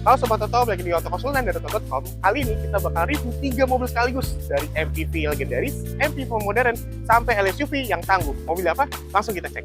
Kalau Sobat Toto lagi di Autokonsultan dari Toto.com, kali ini kita bakal review 3 mobil sekaligus dari MPV legendaris, MPV modern, sampai LSUV yang tangguh. Mobil apa? Langsung kita cek.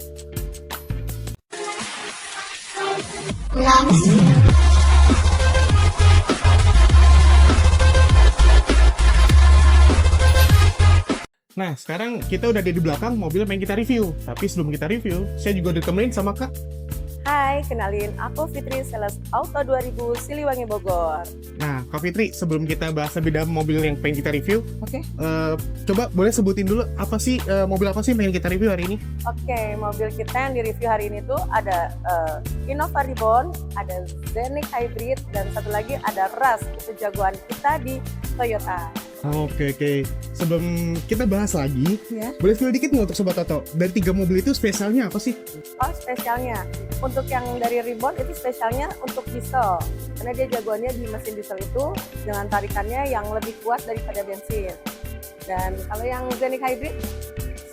Nah, sekarang kita udah ada di belakang mobil yang pengen kita review. Tapi sebelum kita review, saya juga ditemenin sama Kak. Hai, kenalin aku Fitri, sales Auto 2000 Siliwangi Bogor. Nah, Kak Fitri, sebelum kita bahas lebih dalam mobil yang pengen kita review, Oke. Coba boleh sebutin dulu mobil apa sih yang pengen kita review hari ini? Oke, mobil kita yang di review hari ini tuh ada Innova Reborn, ada Zenix Hybrid, dan satu lagi ada Rush, itu jagoan kita di Toyota. Oke. Sebelum kita bahas lagi, Ya. boleh spill dikit nggak untuk Sobat Toto? Dari 3 mobil itu spesialnya apa sih? Oh, spesialnya. Untuk yang dari Reborn itu spesialnya untuk diesel. Karena dia jagoannya di mesin diesel itu dengan tarikannya yang lebih kuat daripada bensin. Dan kalau yang Zenix Hybrid,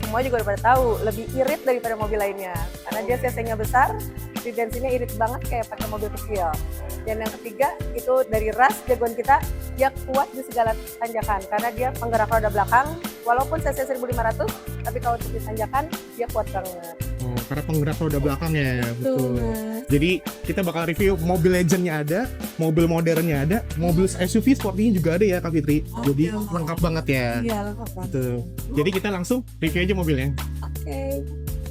semua juga udah pada tahu, lebih irit daripada mobil lainnya. Karena dia cc-nya besar, di bensinnya irit banget kayak pakai mobil kecil. Dan yang ketiga itu dari Rush, jagoan kita, dia kuat di segala tanjakan karena dia penggerak roda belakang, walaupun cc 1500, tapi kalau untuk di tanjakan dia kuat banget. Oh, karena penggerak roda belakangnya ya, betul. Mas. Jadi kita bakal review mobil legendnya ada, mobil modernnya ada, mobil SUV sportnya juga ada ya Kak Fitri. Jadi lengkap banget ya. Iya, lengkap banget. Betul. Jadi kita langsung review aja mobilnya. Oke.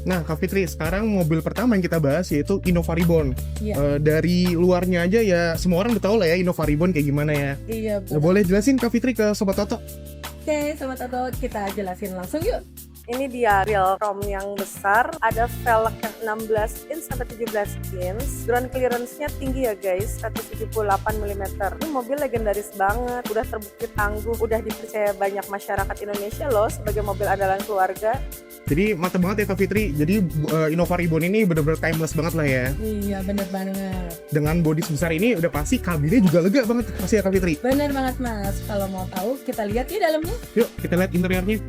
Nah, Kak Fitri, sekarang mobil pertama yang kita bahas yaitu Innova Reborn. Iya. Dari luarnya aja ya semua orang udah tahu lah ya Innova Reborn kayak gimana ya. Iya, Nah, boleh jelasin Kak Fitri ke Sobat Toto? Oke, Sobat Toto, kita jelasin langsung yuk. Ini dia real ROM yang besar, ada velg yang 16 inch sampai 17 inch. Ground clearance-nya tinggi ya guys, 178 mm. Ini mobil legendaris banget, udah terbukti tangguh, udah dipercaya banyak masyarakat Indonesia loh sebagai mobil andalan keluarga. Jadi mantap banget ya Kak Fitri. Jadi Innova Reborn ini bener-bener timeless banget lah ya. Iya, bener banget. Dengan bodi sebesar ini udah pasti kabinnya juga lega banget pasti ya Kak Fitri. Bener banget mas, kalau mau tahu kita lihat di dalamnya. Yuk kita lihat interiornya.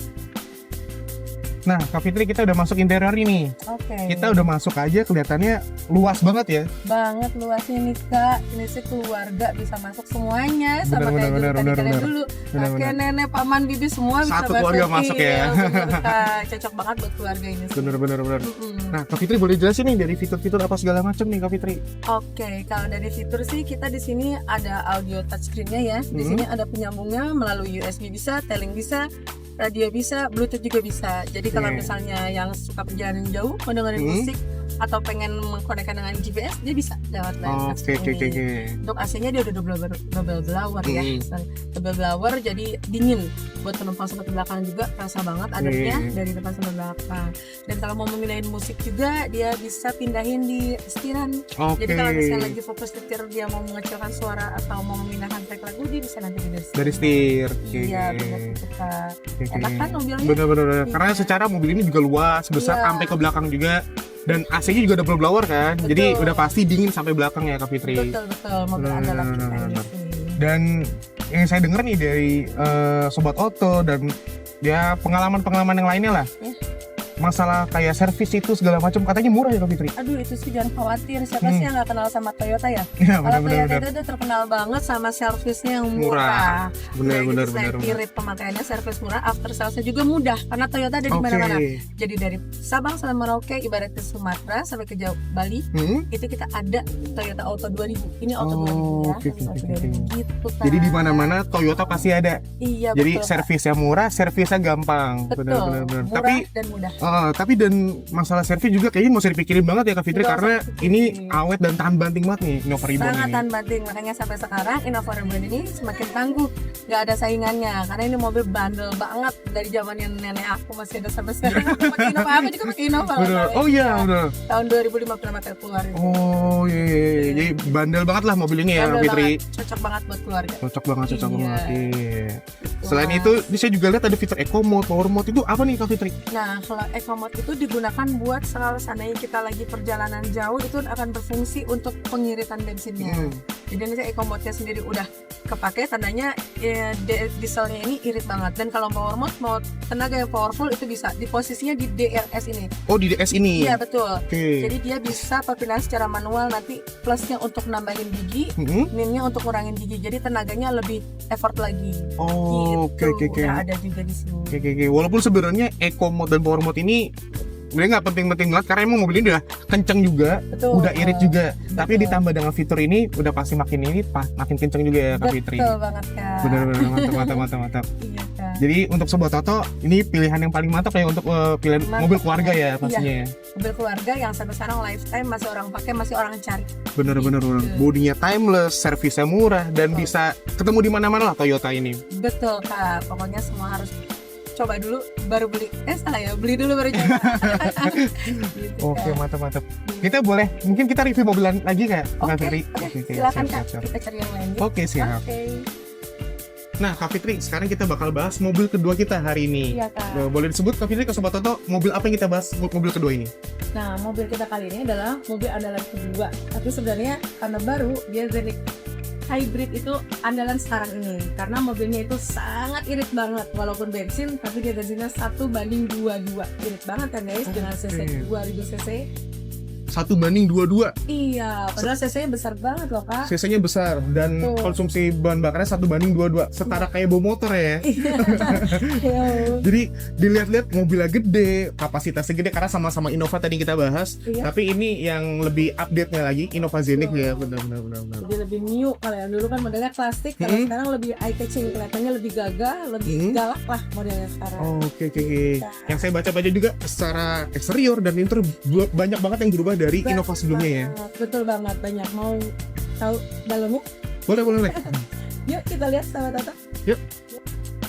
Nah Kak Fitri, kita udah masuk interior ini. Oke. Kita udah masuk aja, kelihatannya luas banget ya. Banget luasnya nih kak, ini sih keluarga bisa masuk semuanya, sama Bener, kayak bener, dulu tadi bener, kalian bener. dulu, Bener, kakek, nenek, paman, bibi semua bisa Satu keluarga masuk ya. Iya, bener, Kak. Cocok banget buat keluarga ini sih. Bener. Mm-mm. Nah Kak Fitri boleh jelasin nih dari fitur-fitur apa segala macam nih Kak Fitri? Oke, kalau dari fitur sih kita di sini ada audio touchscreen-nya ya. Di Hmm. sini ada penyambungnya melalui USB bisa, teling bisa, radio bisa, Bluetooth juga bisa. Jadi kalau Oke. misalnya yang suka perjalanan jauh, mau dengerin Hmm. musik atau pengen mengkonekkan dengan GPS, dia bisa lewat layar touchscreen ini. Untuk AC-nya dia udah double blower ya. Hmm. Double blower jadi dingin buat penumpang sebelah belakang juga kerasa banget ademnya dari depan sampai belakang. Dan kalau mau memilih musik juga dia bisa pindahin di setiran. Oke. Jadi kalau misalnya lagi fokus nyetir dia mau mengecilkan suara atau mau memindahkan track lagu dia bisa nanti di Dari setir. Iya benar itu Kak. Oke. Enak kan mobilnya? Bener. Iya. Karena secara mobil ini juga luas, besar Iya. sampai ke belakang juga. Dan AC-nya juga double blower kan. Jadi Betul. udah pasti dingin sampai belakang ya Kak Fitri. Betul mobil Benar, andalan kita benar, ini benar. sih. Dan yang saya dengar nih dari Sobat Auto dan ya pengalaman yang lainnya lah. Ya. Masalah kayak servis itu segala macam katanya murah ya Kak Fitri. Aduh itu sih jangan khawatir, siapa sih yang nggak kenal sama Toyota ya? Iya Kalau Toyota benar-benar. itu udah terkenal banget sama servisnya yang Murah. murah. Benar. Selain irit pemakaiannya, servis murah, after salesnya juga mudah karena Toyota ada di mana-mana. Jadi dari Sabang sampai Merauke, ibaratnya Sumatera sampai ke Jawa Bali, itu kita ada Toyota Auto 2000. Ini Auto 2000 ya. Oke. Auto 2000 gitu kan. Jadi di mana-mana Toyota pasti ada. Iya, Jadi betul, Kak. servisnya murah, servisnya gampang. Betul. Benar. Murah dan mudah. Tapi dan masalah servis juga kayaknya mau dipikirin banget ya Kak Fitri, Nggak karena usah dipikirin. ini awet dan tahan banting banget nih Innova Reborn Sangat ini. tahan banting, makanya sampai sekarang Innova Reborn ini semakin tangguh, nggak ada saingannya karena ini mobil bandel banget dari zaman yang nenek aku masih ada sampai sekarang. Aku pakai Innova, aku juga pakai Innova. Bener. Oh iya, bener. Tahun 2005 pertama kali keluar itu. Oh iya. Jadi bandel banget lah mobil ini ya Kak Bandel Fitri. banget, cocok banget buat keluarga. Cocok banget. Iya. Iya. Selain itu, ini saya juga lihat ada fitur Eco Mode, Power Mode itu apa nih Kak Fitri? Nah, kalau Eco Mode itu digunakan buat kalau seandainya kita lagi perjalanan jauh itu akan berfungsi untuk pengiritan bensinnya. Jadi nanti eco mode-nya sendiri udah kepake, tandanya dieselnya ini irit banget. Dan kalau power mode mau tenaga yang powerful itu bisa di posisinya di DRS ini. Oh, di DS ini. Iya betul. Oke. Jadi dia bisa perpindahan secara manual, nanti plusnya untuk nambahin gigi, minusnya untuk ngurangin gigi. Jadi tenaganya lebih effort lagi. Oh, gitu. oke. Udah ada juga di sini. Oke. Walaupun sebenarnya eco mode dan power mode ini sebenarnya nggak penting-penting banget karena emang mobil ini udah kenceng juga, Betul. udah irit juga. Betul. Tapi ditambah dengan fitur ini udah pasti makin makin kenceng juga ya Kak Fitri. Betul banget Kak. Bener-bener mantap. Iya Kak. Jadi untuk Sobat Toto ini pilihan yang paling mantap ya untuk pilihan Mantap. mobil keluarga ya pastinya. Iya. Mobil keluarga yang sampai sekarang lifetime masih orang pakai, masih orang cari. Bener. Bodinya timeless, servisnya murah dan bisa ketemu di mana-mana lah Toyota ini. Betul Kak. Pokoknya semua harus coba dulu baru beli. Beli dulu baru coba. Gitu, Oke, Kak. mantap. Kita boleh, mungkin kita review mobilan lagi Kak Oke, Fitri? silakan Kak. siap. Kita cari yang lain. Oke, siap. Oke. Nah, Kak Fitri, sekarang kita bakal bahas mobil kedua kita hari ini. Iya Kak. Boleh disebut Kak Fitri ke Sobat Toto, mobil apa yang kita bahas mobil kedua ini? Nah, mobil kita kali ini adalah mobil andalan kedua. Tapi sebenarnya karena baru, dia Zenith Hybrid itu andalan sekarang ini. Karena mobilnya itu sangat irit banget. Walaupun bensin, tapi dia bensinnya 1:22. Irit banget kan guys, dengan cc 2000 cc. 1:22. Iya, padahal cc-nya besar banget loh Kak. CC-nya besar dan Betul. konsumsi bahan bakarnya 1:22. Setara kayak bawa motor ya. Iya. Jadi dilihat-lihat mobilnya gede, kapasitasnya gede karena sama-sama Innova tadi kita bahas. Iya. Tapi ini yang lebih update-nya lagi Innova Zenith ya, benar. Jadi lebih new. Kalau yang dulu kan modelnya klasik, kalau sekarang lebih eye catching, kelihatannya lebih gagah, lebih galak lah modelnya sekarang. Oke. Yang saya baca-baca juga secara eksterior dan interior banyak banget yang berubah dari Innova sebelumnya ya. Betul banget, banyak. Mau tahu dalamnya? Boleh. Yuk kita lihat sama Tata.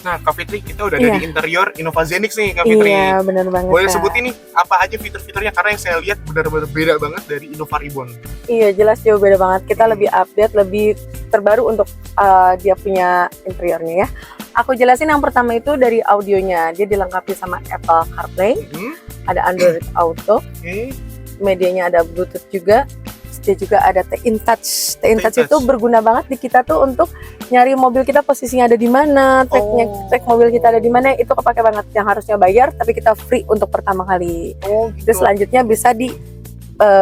Nah, Kak Fitri, kita udah ada di interior Innova Zenith nih, Kak Fitri. Iya, benar banget. Boleh Kak. sebutin nih apa aja fitur-fiturnya karena yang saya lihat benar-benar beda banget dari Innova Reborn. Iya, jelas jauh beda banget. Kita lebih update, lebih terbaru untuk dia punya interiornya ya. Aku jelasin yang pertama itu dari audionya. Dia dilengkapi sama Apple CarPlay, ada Android Auto, Oke. medianya ada Bluetooth juga. Dia juga ada T-InTouch. T-InTouch itu T-InTouch. berguna banget di kita tuh untuk nyari mobil kita posisinya ada di mana, track mobil kita ada di mana, itu kepake banget. Yang harusnya bayar tapi kita free untuk pertama kali. Oh, Terus selanjutnya bisa di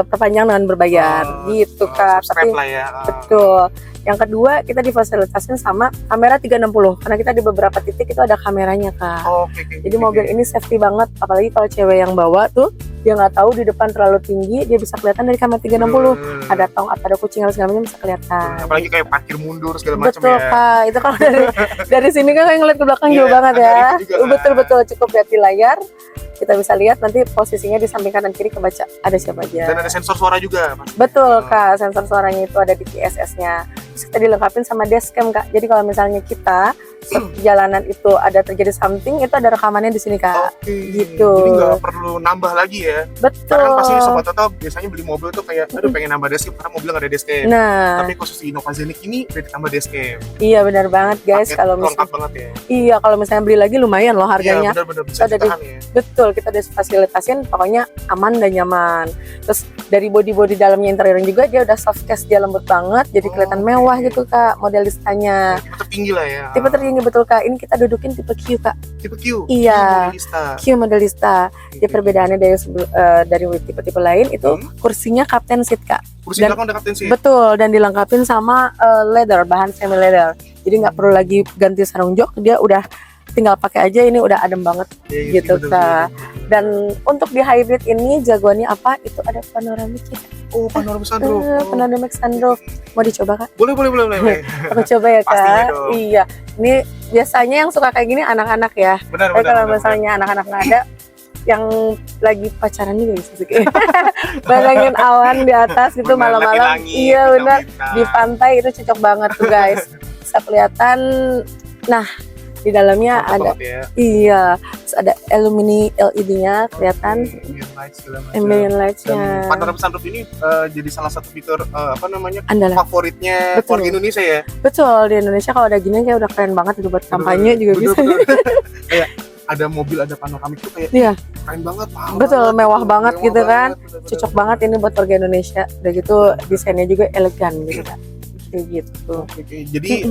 perpanjang dengan berbayar gitu Kak. Subscribe Tapi lah ya. betul. Yang kedua kita difasilitasin sama kamera 360 karena kita di beberapa titik itu ada kameranya Kak. Oke. Jadi mobil ini safety banget, apalagi kalau cewek yang bawa tuh dia nggak tahu di depan terlalu tinggi, dia bisa kelihatan dari kamera 360. Ada tong atau ada kucing atau segala macam bisa kelihatan. Apalagi kayak parkir mundur segala macam Betul ya. Kak, itu kalau dari sini kan kayak ngeliat ke belakang Iya, jauh banget ada ya. itu juga, Kak. Betul cukup lihat di layar. Kita bisa lihat nanti posisinya di samping kanan kiri kebaca ada siapa aja. Dan ada sensor suara juga, Mas. Betul Kak, sensor suaranya itu ada di TSS-nya. Terus kita dilengkapin sama dashcam Kak. Jadi kalau misalnya kita perjalanan itu ada terjadi something, itu ada rekamannya di sini Kak. Oke. Gitu. Jadi nggak perlu nambah lagi ya. Betul. Karena kan pasti Sobat Toto biasanya beli mobil tuh kayak aduh pengen nambah dashcam karena mobilnya nggak ada dashcam. Nah, Tapi khusus di Innova Zenith ini udah ditambah dashcam. iya benar banget guys. Paket Kalau lengkap misalnya banget ya. iya, kalau misalnya beli lagi lumayan loh harganya. Iya, benar-benar bisa Ada di- ditahan ya. Betul, kita udah fasilitasin pokoknya aman dan nyaman. Terus dari body dalamnya interiornya juga dia udah soft cast, dia lembut banget, jadi kelihatan Oke. mewah gitu Kak model listanya. Tipe tertinggi lah ya. Tipe tertinggi betul Kak. Ini kita dudukin tipe Q Kak. Tipe Q. Iya. Modelista. Q modelista. Dia perbedaannya dari tipe-tipe lain itu kursinya captain seat Kak. Kursi dan- belakang udah kapten sih. Betul, dan dilengkapin sama leather, bahan semi leather. Jadi nggak perlu lagi ganti sarung jok, dia udah tinggal pakai aja, ini udah adem banget. Iya, gitu, betul, Kak. betul. Dan untuk di hybrid ini jagoannya apa? Itu ada panoramic ya. Oh, panorama sunroof. Oh. Panoramic sunroof. Mau dicoba Kak? Boleh. Aku coba ya Pastinya Kak. dong. Iya. Ini biasanya yang suka kayak gini anak-anak ya. Benar. Tapi kalau misalnya anak-anak nggak ada, yang lagi pacaran juga bisa sih. Bayangin awan di atas gitu malam-malam. Iya benar. Di pantai itu cocok banget tuh guys. Bisa kelihatan. Nah, di dalamnya ada ya. iya, terus ada alumini LED-nya kelihatan, ambient lights-nya. Dan panorama sunroof ini jadi salah satu fitur Andalan. favoritnya Betul. keluarga Indonesia ya. Betul, di Indonesia kalau ada gini kayak udah keren banget itu buat kampanye juga bisa. Kayak ada mobil ada panoramik tuh kayak Iya. keren banget. Betul, mewah banget Mewah gitu kan. bener-bener. Cocok banget ini buat warga Indonesia. Udah gitu desainnya juga elegan gitu kan. kayak gitu. Oke. Jadi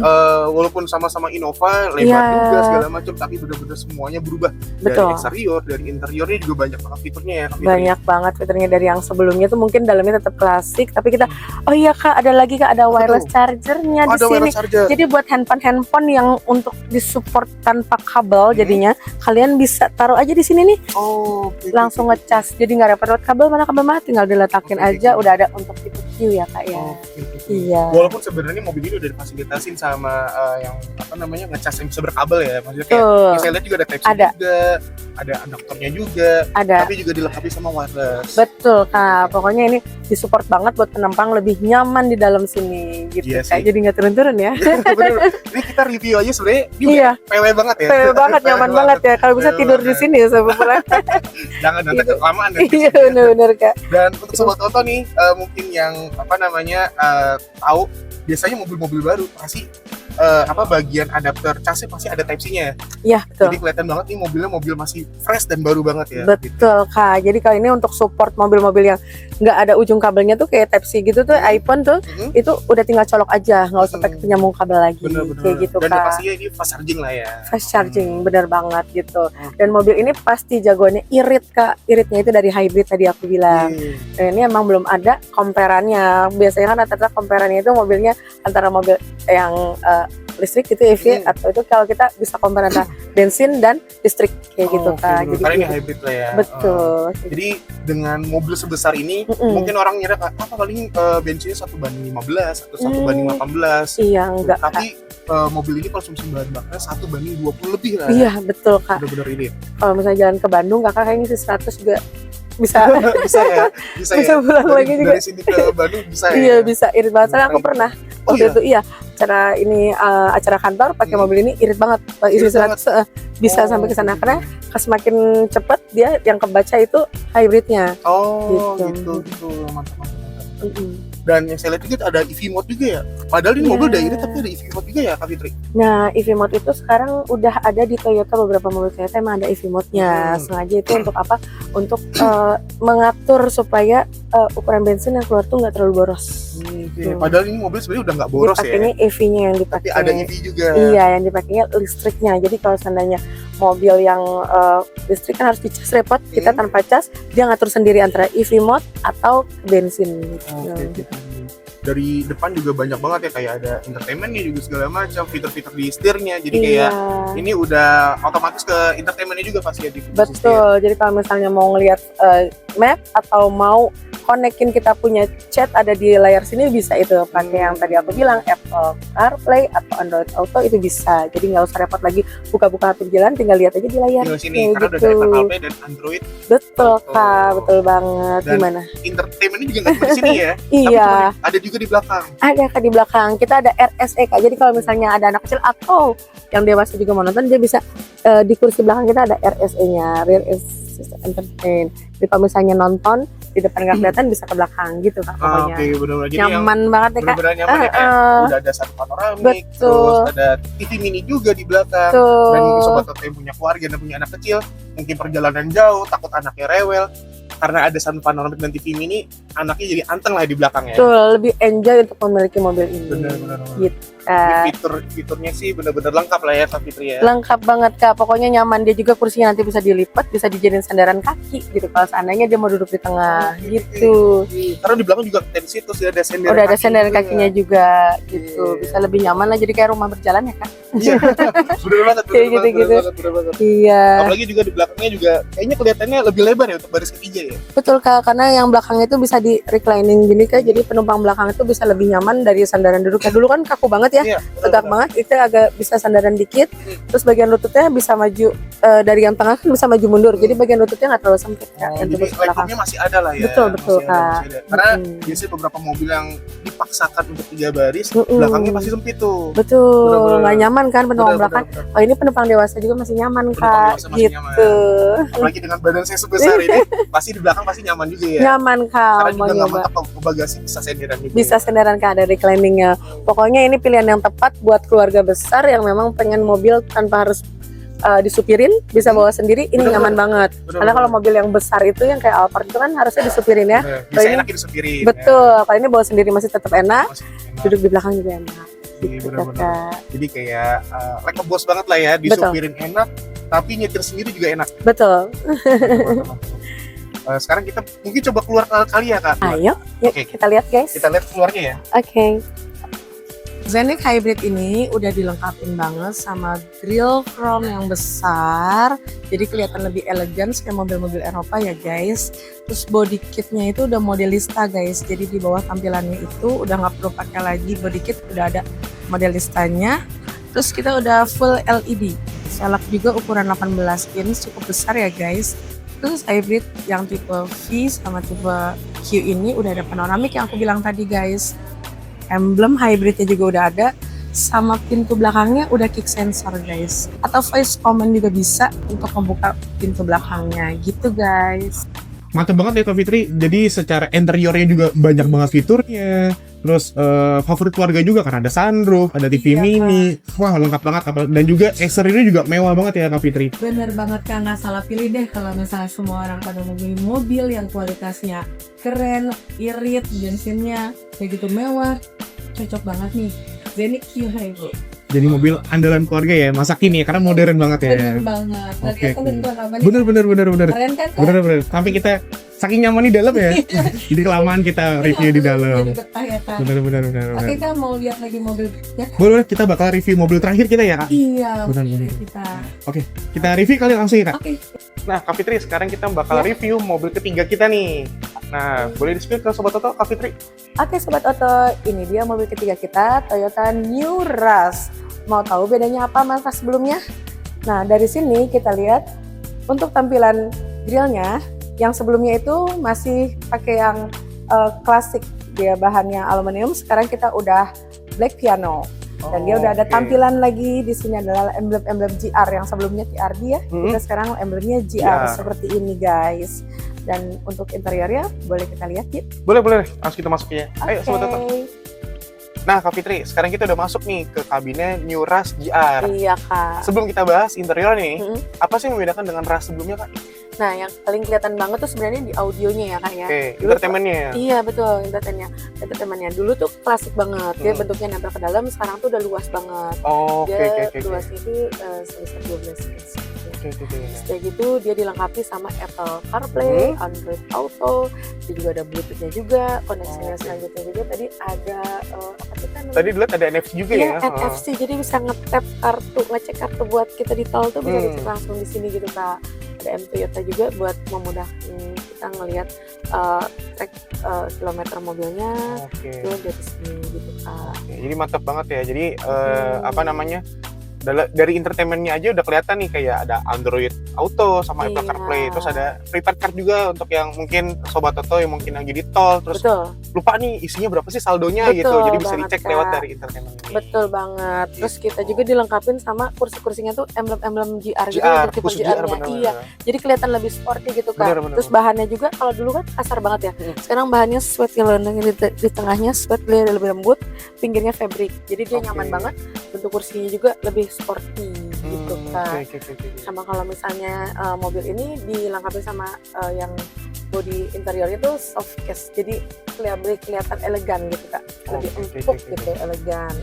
walaupun sama-sama Innova, lebar Iya. juga segala macam, tapi benar-benar semuanya berubah. Dari Betul. eksterior, dari interiornya juga banyak banget fiturnya ya. Kak Fitri. Banyak banget fiturnya dari yang sebelumnya tuh mungkin dalamnya tetap klasik, tapi kita oh iya Kak, ada lagi Kak, ada wireless chargernya di Ada sini. wireless charger. Jadi buat handphone yang untuk disupport tanpa kabel, jadinya kalian bisa taruh aja di sini nih, Oh, oke, langsung oke, oke. ngecas. Jadi nggak repot kabel mana, tinggal diletakin Oke, aja, oke. udah ada untuk tipe Q ya Kak ya. Oke, oke. Iya. Walaupun sebenarnya mobil ini udah difasilitasin sama yang apa namanya ngecas yang bisa berkabel ya, maksudnya kayak Betul. yang saya lihat juga ada Type-C Ada. juga, ada adaptornya juga, Ada. tapi juga dilengkapi sama wireless. Betul Kak, pokoknya ini disupport banget buat penumpang lebih nyaman di dalam sini gitu Iya Kak. sih. Jadi nggak turun-turun ya. Bener. Ini kita review aja sebenarnya ini Iya. PW banget ya. PW banget, nyaman banget ya. Kalau bisa PW tidur di banget. sini ya sebenarnya. Jangan nanti Gitu. kelamaan nanti. Iya benar-benar Kak. Dan untuk sobat Oto nih mungkin yang apa namanya tahu biasanya mobil-mobil baru pasti bagian adapter casnya pasti ada Type-C-nya. Iya betul. Jadi kelihatan banget nih mobilnya mobil masih fresh dan baru banget ya. Betul Kak. Jadi kali ini untuk support mobil-mobil yang nggak ada ujung kabelnya tuh kayak Type-C gitu tuh, iPhone tuh Mhm. itu udah tinggal colok aja, nggak usah pakai penyambung kabel lagi. Bener-bener. Kayak gitu Dan Kak. pastinya ini fast charging lah ya. Fast charging, bener banget gitu. Hmm. Dan mobil ini pasti jagoannya irit Kak. Iritnya itu dari hybrid tadi aku bilang. Iya. Dan ini emang belum ada komperannya. Biasanya kan rata-rata komperannya itu mobilnya antara mobil yang listrik gitu EV atau itu kalau kita bisa compare antara bensin dan listrik kayak gitu Oke, Kak. bener. Jadi Karena ini gitu. hybrid lah ya. Betul. Jadi dengan mobil sebesar ini mungkin orang ngira apa paling bensinnya 1:15 atau 1:18. Iya enggak Kak. Tapi mobil ini konsumsi bahan bakarnya 1:20 lebih lah. Iya betul Kak. Bener-bener ini. Kalau misalnya jalan ke Bandung Kakak kayaknya sih 100 juga bisa Bisa ya. Bisa bisa ya. pulang lagi juga. Dari sini ke Bandung bisa ya. Iya bisa irit banget. Soalnya aku pernah Oh, waktu iya? itu acara kantor pakai mobil ini irit banget. Isi Irit banget. 100 bisa Oh, sampai ke sana oke. karena semakin cepat dia yang kebaca itu hybridnya. Oh, Gitu. gitu. Mantap. Dan yang saya lihat juga ada EV mode juga ya. Padahal ini Iya. mobil udah irit tapi ada EV mode juga ya Kak Fitri. Nah, EV mode itu sekarang udah ada di Toyota, beberapa mobil Toyota emang ada EV mode-nya. Sengaja itu untuk apa? Untuk mengatur supaya ukuran bensin yang keluar tuh nggak terlalu boros. Oke. Padahal ini mobil sebenarnya udah nggak boros ya. Dipakainya EV-nya yang Tapi dipakai. ada EV juga. Iya, yang dipakainya listriknya. Jadi kalau seandainya mobil yang listrik kan harus dicas repot, kita tanpa cas dia ngatur sendiri antara EV mode atau bensin gitu. Oke. Dari depan juga banyak banget ya, kayak ada entertainmentnya juga segala macam, fitur-fitur di setirnya. Jadi kayak ini udah otomatis ke entertainmentnya juga pasti ya di setir. Betul. Jadi kalau misalnya mau ngelihat map atau mau konekin kita punya chat ada di layar sini bisa itu pakai yang tadi aku bilang Apple CarPlay atau Android Auto itu bisa. Jadi nggak usah repot lagi buka-buka HP di jalan, tinggal lihat aja di layar. Tinggal sini karena udah ada gitu. Apple CarPlay dan Android. Betul Kak, betul banget. Dan Gimana? Entertainmentnya juga nggak cuma di sini ya. Iya. Tapi ada juga di belakang. Ada Kak di belakang. Kita ada RSE Kak. Jadi kalau misalnya ada anak kecil atau yang dewasa juga mau nonton, dia bisa di kursi belakang kita ada RSE-nya, Rear Assistant Entertain. Jadi kalau misalnya nonton di depan nggak kelihatan bisa ke belakang gitu Kak pokoknya. Oke, benar-benar. Jadi Nyaman banget ya Kak. benar-benar nyaman ya, kayak udah ada satu panoramik, Betul. terus ada TV mini juga di belakang. Dan Tuh. sobat Toto yang punya keluarga dan punya anak kecil, mungkin perjalanan jauh, takut anaknya rewel, karena ada sunroof panoramik dan TV mini, anaknya jadi anteng lah di belakangnya. Betul, lebih enjoy untuk memiliki mobil ini. Benar-benar. Gitu. Ini fiturnya sih benar-benar lengkap lah ya Kak Fitri ya. Lengkap banget Kak, pokoknya nyaman. Dia juga kursinya nanti bisa dilipat, bisa dijadiin sandaran kaki gitu kalau seandainya dia mau duduk di tengah gitu. Karena di belakang juga tensi terus ada senderan. Udah ada sandaran juga. kakinya juga gitu. Iya. Bisa lebih nyaman lah, jadi kayak rumah berjalan ya Kak. Iya. Bener banget, Kayak gitu-gitu. bener banget. Iya. Apalagi juga di belakangnya juga kayaknya kelihatannya lebih lebar ya untuk baris ketiga ya. Betul Kak, karena yang belakangnya itu bisa di reclining gini Kak, jadi penumpang belakang itu bisa lebih nyaman dari sandaran duduknya. Dulu kan kaku banget ya, Iya, tegak banget, itu agak bisa sandaran dikit, terus bagian lututnya bisa maju, dari yang tengah kan bisa maju mundur, jadi bagian lututnya nggak terlalu sempit Kak, yang jadi tembus ke belakang. legroomnya masih ada lah ya. Betul, betul, Masih ada, Kak. masih ada. Karena biasanya beberapa mobil yang dipaksakan untuk 3 baris, belakangnya pasti sempit tuh. Betul, Bener-bener. nggak nyaman kan penumpang Bener, belakang. bener, bener. Oh ini penumpang dewasa juga masih nyaman Penumpang Kak, dewasa masih gitu. Apalagi dengan badan saya sebesar ini, pasti di belakang pasti nyaman juga ya. Nyaman Kak, Karena mau juga nggak nyoba. mantap ke bagasi bisa senderan juga. Bisa sandaran Kak, ada recliningnya. Pokoknya ini pilihan yang tepat buat keluarga besar yang memang pengen mobil tanpa harus disupirin, bisa bawa sendiri, ini Bener, nyaman banget. Karena kalau mobil yang besar itu yang kayak Alphard itu kan harusnya disupirin ya. Bisa Kalau ini- enak disupirin. Betul, kalau ini bawa sendiri masih tetap enak, Masih enak. duduk di belakang juga enak. Iya, Gitu, bener-bener. Kakak. Jadi kayak like a boss banget lah ya, disupirin enak, tapi nyetir sendiri juga enak. Betul. Sekarang kita mungkin coba keluar kali ya Kak. Ayo, yuk Oke. kita lihat guys. Kita lihat keluarnya ya. Oke. Xenic Hybrid ini udah dilengkapin banget sama grill chrome yang besar, jadi kelihatan lebih elegan kayak mobil-mobil Eropa ya guys. Terus body kitnya itu udah modelista guys, jadi di bawah tampilannya itu udah nggak perlu pakai lagi body kit, udah ada modelistanya. Terus kita udah full LED, velg juga ukuran 18 inch, cukup besar ya guys. Terus hybrid yang tipe V sama tipe Q ini udah ada panoramik yang aku bilang tadi guys. Emblem hybridnya juga udah ada, sama pintu belakangnya udah kick sensor guys, atau voice command juga bisa untuk membuka pintu belakangnya gitu guys. Mantap banget ya Kak Fitri. Jadi secara interiornya juga banyak banget fiturnya. Terus favorit keluarga juga karena ada sunroof, ada TV Iya, mini. Wah lengkap banget. Dan juga eksteriornya juga mewah banget ya Kak Fitri. Bener banget Kak, nggak salah pilih deh kalau misalnya semua orang pada membeli mobil yang kualitasnya keren, irit, bensinnya kayak gitu mewah, cocok banget nih Xenic Q Hybrid. Jadi mobil andalan keluarga ya, masa kini ya, karena modern banget ya. Bener banget. Tadi Oke, aku oke. udah apa nih? Bener. Keren kan? Kak? Bener. Sampai kita saking nyaman di dalam ya. Jadi kelamaan kita review di dalam. Jadi betah ya Kak. Bener. Oke Kak, mau lihat lagi mobil ya? Boleh, kita bakal review mobil terakhir kita ya Kak. Iya, Bener. kita. Kita review kali langsung ya Kak. Oke. Nah Kak Fitri, sekarang kita bakal Ya. review mobil ketiga kita nih. Nah, boleh di-spill ke Sobat Toto Kak Fitri? Oke Sobat Oto, ini dia mobil ketiga kita, Toyota New Rush. Mau tahu bedanya apa sama Rush sebelumnya? Nah, dari sini kita lihat untuk tampilan grillnya, yang sebelumnya itu masih pakai yang klasik, dia bahannya aluminium. Sekarang kita udah black piano. Dan dia udah ada Oke. tampilan lagi, di sini adalah emblem-emblem GR, yang sebelumnya TRD ya. Kita sekarang emblemnya GR seperti ini guys. Dan untuk interiornya boleh kita lihat yuk. Boleh. Langsung kita masuk ya. Ayo Sobat Toto. Oke. Nah Kak Fitri, sekarang kita udah masuk nih ke kabinnya New Rush GR. Iya Kak. Sebelum kita bahas interior nih, Mm-mm. apa sih yang membedakan dengan Rush sebelumnya Kak? Nah, yang paling kelihatan banget tuh sebenarnya di audionya ya Kak ya. Oke, Dulu entertainment-nya ya? Iya betul, entertainmentnya. Dulu tuh klasik banget, dia bentuknya nempel ke dalam. Sekarang tuh udah luas banget. Oh, oke. Dia luasnya itu sebesar 12 inch. Kayak gitu, dia dilengkapi sama Apple CarPlay, Android Auto, dia juga ada Bluetooth-nya juga, koneksinya selanjutnya juga tadi ada apa sih kan? Tadi dilihat ada NFC juga Iya, ya? NFC, jadi bisa nge-tap kartu, ngecek kartu buat kita di tol tuh bisa dicek langsung di sini gitu Kak. Ada M Toyota juga buat memudahkan kita ngelihat track kilometer mobilnya Oke. itu dari sini gitu Kak. Oke, jadi mantap banget ya. Jadi apa namanya? Dari entertainment-nya aja udah kelihatan nih, kayak ada Android Auto sama Apple Iya. CarPlay. Terus ada prepaid card juga untuk yang mungkin Sobat Toto yang mungkin lagi di tol terus Betul, lupa nih isinya berapa sih saldonya Betul gitu. Jadi bisa banget, dicek Kak. lewat dari entertainment ini. betul banget. Terus Gitu. kita juga dilengkapin sama kursi-kursinya tuh emblem-emblem GR gitu GR, untuk tipe khusus GR-nya. bener-bener. Iya, jadi kelihatan lebih sporty gitu Kak. Bener. Terus bahannya juga kalau dulu kan kasar banget ya. Sekarang bahannya sweat, kalau di tengahnya sweat, dia lebih lembut, pinggirnya fabric. Jadi dia Oke. nyaman banget. Bentuk kursinya juga lebih sporty gitu Kak. Oke. Sama kalau misalnya mobil ini dilengkapi sama yang body interiornya tuh soft case, jadi kelihatan elegan gitu Kak, lebih Oke. empuk gitu, elegan.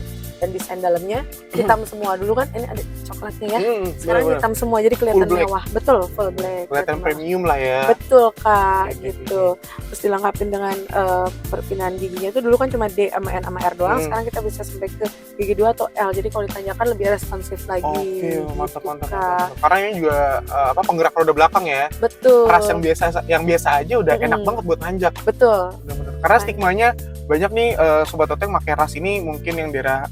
Dan desain dalamnya hitam semua, dulu kan ini ada coklatnya ya, sekarang Bener-bener. hitam semua jadi kelihatan Full black. mewah, betul, full black, Kelihatan mewah. premium lah ya. Betul Kak, Oke. gitu. Terus dilengkapin dengan perpindahan giginya itu dulu kan cuma D sama N sama R doang, sekarang kita bisa sampai ke gigi 2 atau L, jadi kalau ditanyakan lebih responsif lagi. Oke, mantap. gitu, Kak. Karena ini juga penggerak roda belakang ya. Betul. Keras yang biasa aja udah enak banget buat nanjak. Betul. Bener-bener. Karena stigmanya banyak nih Sobat Toto yang pakai Rush ini mungkin yang daerah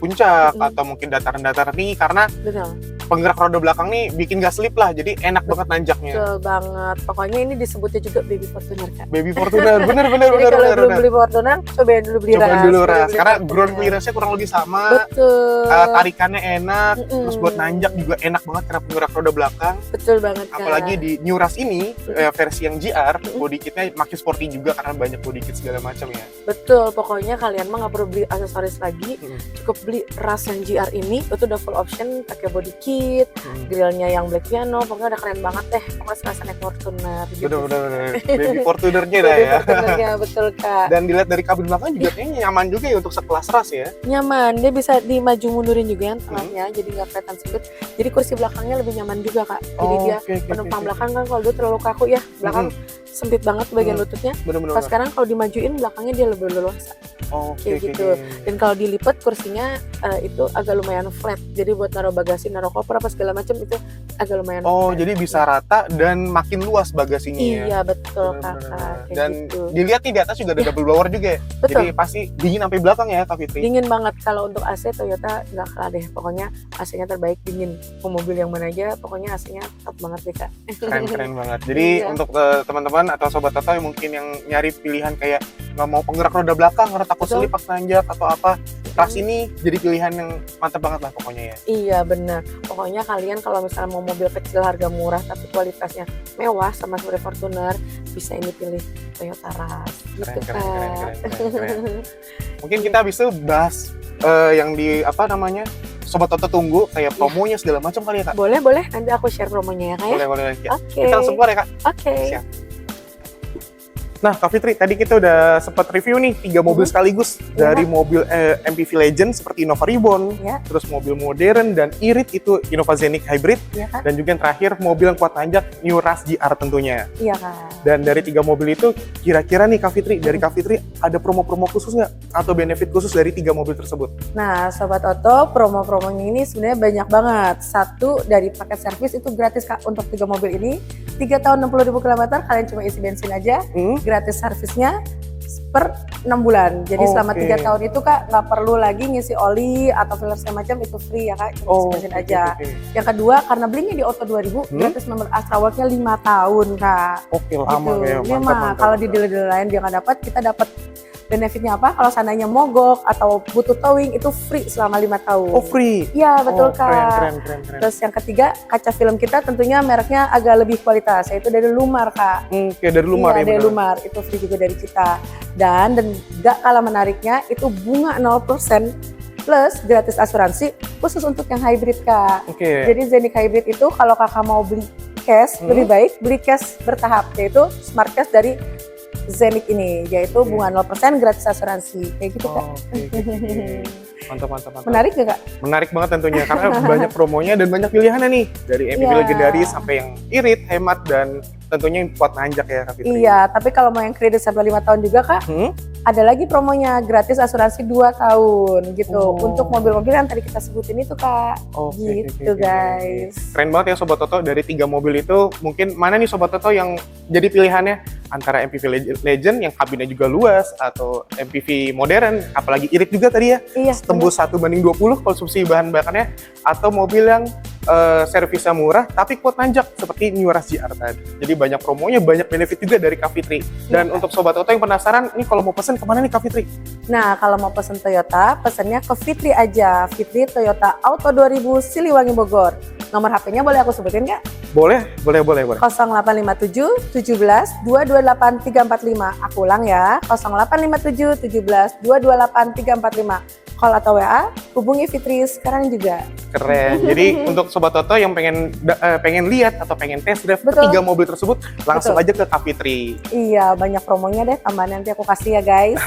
puncak atau mungkin dataran-dataran tinggi, karena Betul. penggerak roda belakang nih bikin gak slip lah, jadi enak banget nanjaknya. Betul banget. Pokoknya ini disebutnya juga baby Fortuner, Kak. Baby Fortuner, bener. Jadi kalau belum beli Fortuner, cobain dulu beli Cobain Ras. dulu Ras, Beli karena Fortuner. ground clearance-nya kurang lebih sama. Betul. Tarikannya enak, terus buat nanjak juga enak banget karena penggerak roda belakang. Betul banget, Kak. Apalagi di New Ras ini versi yang GR, body kitnya makin sporty juga karena banyak body kit segala macam ya. Betul, pokoknya kalian mah nggak perlu beli aksesoris lagi, cukup beli Ras yang GR ini, itu udah full option, pakai body kit, grillnya yang black piano, pokoknya udah keren banget deh, pokoknya serasa naik Fortuner. Gitu. Bener-bener, baby Fortunernya dah Baby ya. Fortunernya, betul Kak. Dan dilihat dari kabin belakang juga kayaknya nyaman juga ya untuk sekelas Ras ya. Nyaman, dia bisa dimaju mundurin juga yang tengahnya, jadi nggak kelihatan sempit. Jadi kursi belakangnya lebih nyaman juga Kak. Jadi dia penumpang belakang kan kalau dulu terlalu kaku ya, belakang sempit banget bagian lututnya. Bener-bener. Pas sekarang kalau dimajuin belakangnya dia lebih leluasa. Kayak gitu. Dan kalau dilipat kursinya itu agak lumayan flat. Jadi buat naruh bagasi, naruh koper apa segala macam itu agak lumayan flat. Jadi bisa rata dan makin luas bagasinya ya. Iya, betul Bener-bener. Kakak. Kayak Dan gitu. dilihat nih di atas juga ada double blower juga ya. Betul. Jadi pasti dingin sampai belakang ya Kak Fitri. Dingin banget. Kalau untuk AC Toyota nggak kalah deh. Pokoknya AC-nya terbaik dingin. Mau mobil yang mana aja, pokoknya AC-nya top banget deh Kak. Keren banget. Jadi Iya. untuk teman-teman atau sobat Toto yang mungkin yang nyari pilihan kayak nggak mau penggerak roda belakang karena takut Betul. selip pas nanjak atau apa, Ras ini jadi pilihan yang mantap banget lah pokoknya ya. Iya benar. Pokoknya kalian kalau misalnya mau mobil kecil harga murah tapi kualitasnya mewah sama seperti Fortuner, bisa ini pilih Toyota Ras. Gitu Keren. Mungkin kita habis itu bahas yang di apa namanya sobat Toto tunggu kayak promonya segala macam kali ya Kak. Boleh, nanti aku share promonya ya Kak ya. Boleh. Ya. Oke. Kita langsung keluar ya Kak. Oke. Siap. Nah, Kak Fitri, tadi kita udah sempat review nih 3 mobil sekaligus dari mobil MPV Legend seperti Innova Reborn, Ya. terus mobil modern dan irit itu Innova Scenic Hybrid, Iya Kak. dan juga yang terakhir mobil yang kuat nanjak New Ras GR tentunya. Iya Kak. Dan dari 3 mobil itu, kira-kira nih Kak Fitri, dari Kak Fitri ada promo-promo khusus nggak? Atau benefit khusus dari 3 mobil tersebut? Nah, Sobat Oto, promo-promonya ini sebenarnya banyak banget. Satu, dari paket servis itu gratis Kak untuk 3 mobil ini. 3 tahun 60.000 km, kalian cuma isi bensin aja. Gratis servisnya per 6 bulan. Jadi selama 3 tahun itu Kak, nggak perlu lagi ngisi oli atau filler segala macam, itu free ya Kak, cuma isi bensin aja. Yang kedua, karena belinya di Oto 2000, gratis member Astra World-nya 5 tahun Kak. Oke, lama ya, Gitu. mantap. Kalau di dealer lain dia nggak dapat, kita dapat benefitnya apa? Kalau seandainya mogok atau butuh towing itu free selama 5 tahun. Oh, free? Iya, betul Kak. Keren. Terus yang ketiga, kaca film kita tentunya mereknya agak lebih kualitas, yaitu dari Lumar Kak. Kayak dari Lumar Iya, ya dari benar. Lumar, itu free juga dari kita. Dan gak kalah menariknya, itu bunga 0% plus gratis asuransi khusus untuk yang hybrid Kak. Oke. Jadi Scenic Hybrid itu kalau kakak mau beli cash, lebih baik beli cash bertahap, yaitu Smart Cash dari Scenic ini, yaitu bunga 0% gratis asuransi, kayak gitu Kak. Oke. Mantap. Menarik gak Kak? Menarik banget tentunya karena banyak promonya dan banyak pilihannya nih dari MPV Iya. legendaris sampai yang irit, hemat dan tentunya yang kuat nanjak ya Kak Fitri. Iya, tapi kalau mau yang kredit sampai 5 tahun juga Kak, ada lagi promonya gratis asuransi 2 tahun gitu untuk mobil-mobil yang tadi kita sebutin itu Kak. Oke, Gitu guys. Keren banget ya Sobat Toto, dari 3 mobil itu mungkin mana nih Sobat Toto yang jadi pilihannya antara MPV Legend yang kabinnya juga luas atau MPV modern, apalagi irit juga tadi ya, Iya. tembus 1/20 konsumsi bahan bakarnya, atau mobil yang servisnya murah tapi kuat nanjak seperti New Ras GR tadi. Jadi banyak promonya, banyak benefit juga dari Kak Fitri. Dan untuk Sobat Toto yang penasaran, nih kalau mau pesen kemana nih Kak Fitri? Nah, kalau mau pesen Toyota, pesennya ke Fitri aja. Fitri Toyota Auto 2000 Siliwangi Bogor. Nomor HP-nya boleh aku sebutin nggak? Boleh. 0857 17 228 345. Aku ulang ya, 0857 17 228 345. Call atau WA, hubungi Fitri sekarang juga. Keren. Jadi untuk Sobat Toto yang pengen lihat atau pengen test drive Betul. ketiga mobil tersebut, langsung aja ke Kak Fitri. Iya, banyak promonya deh, tambahan nanti aku kasih ya guys.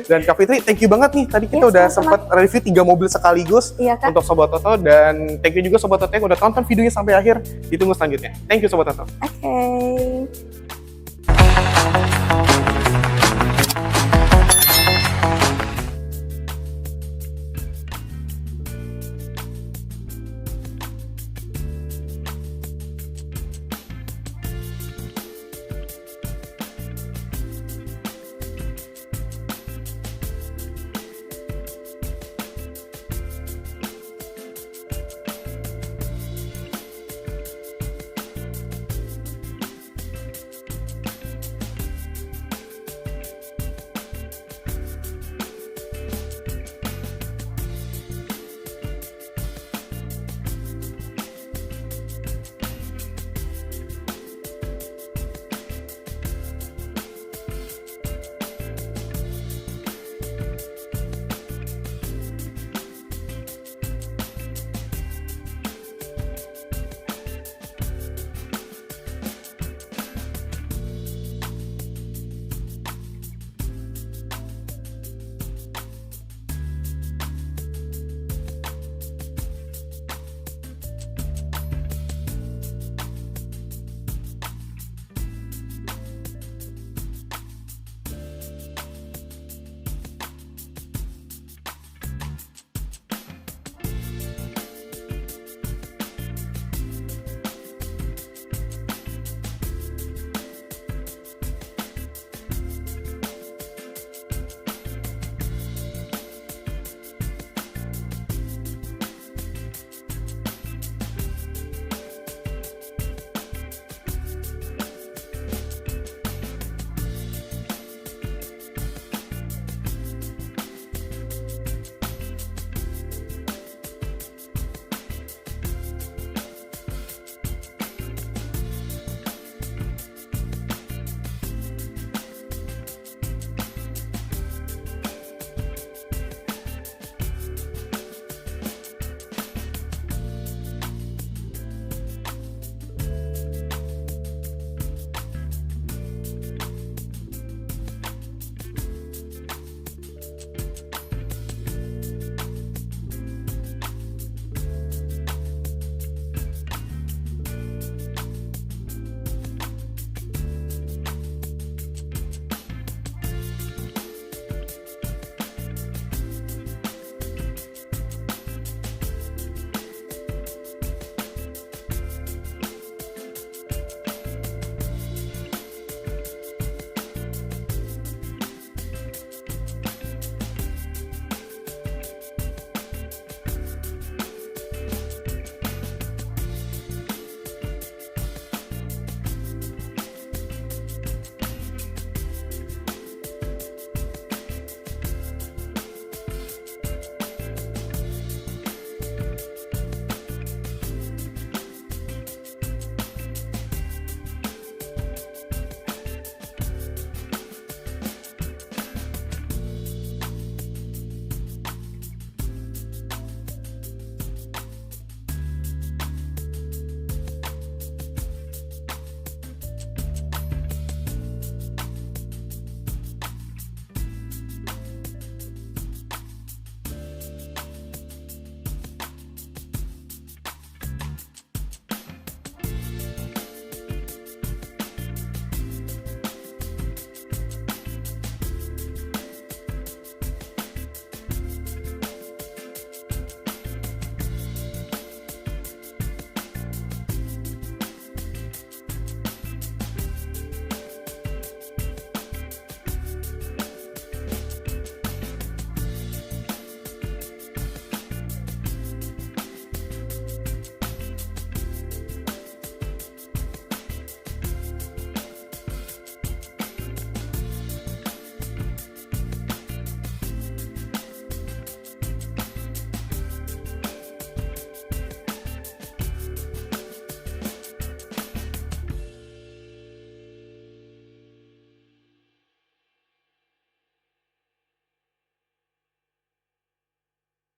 Dan Kak Fitri, thank you banget nih. Tadi kita Iya, udah sama-sama. sempat review 3 mobil sekaligus Iya Kak. untuk Sobat Toto, dan thank you juga Sobat Toto yang udah tonton videonya sampai akhir. Ditunggu selanjutnya. Thank you Sobat Toto. Oke.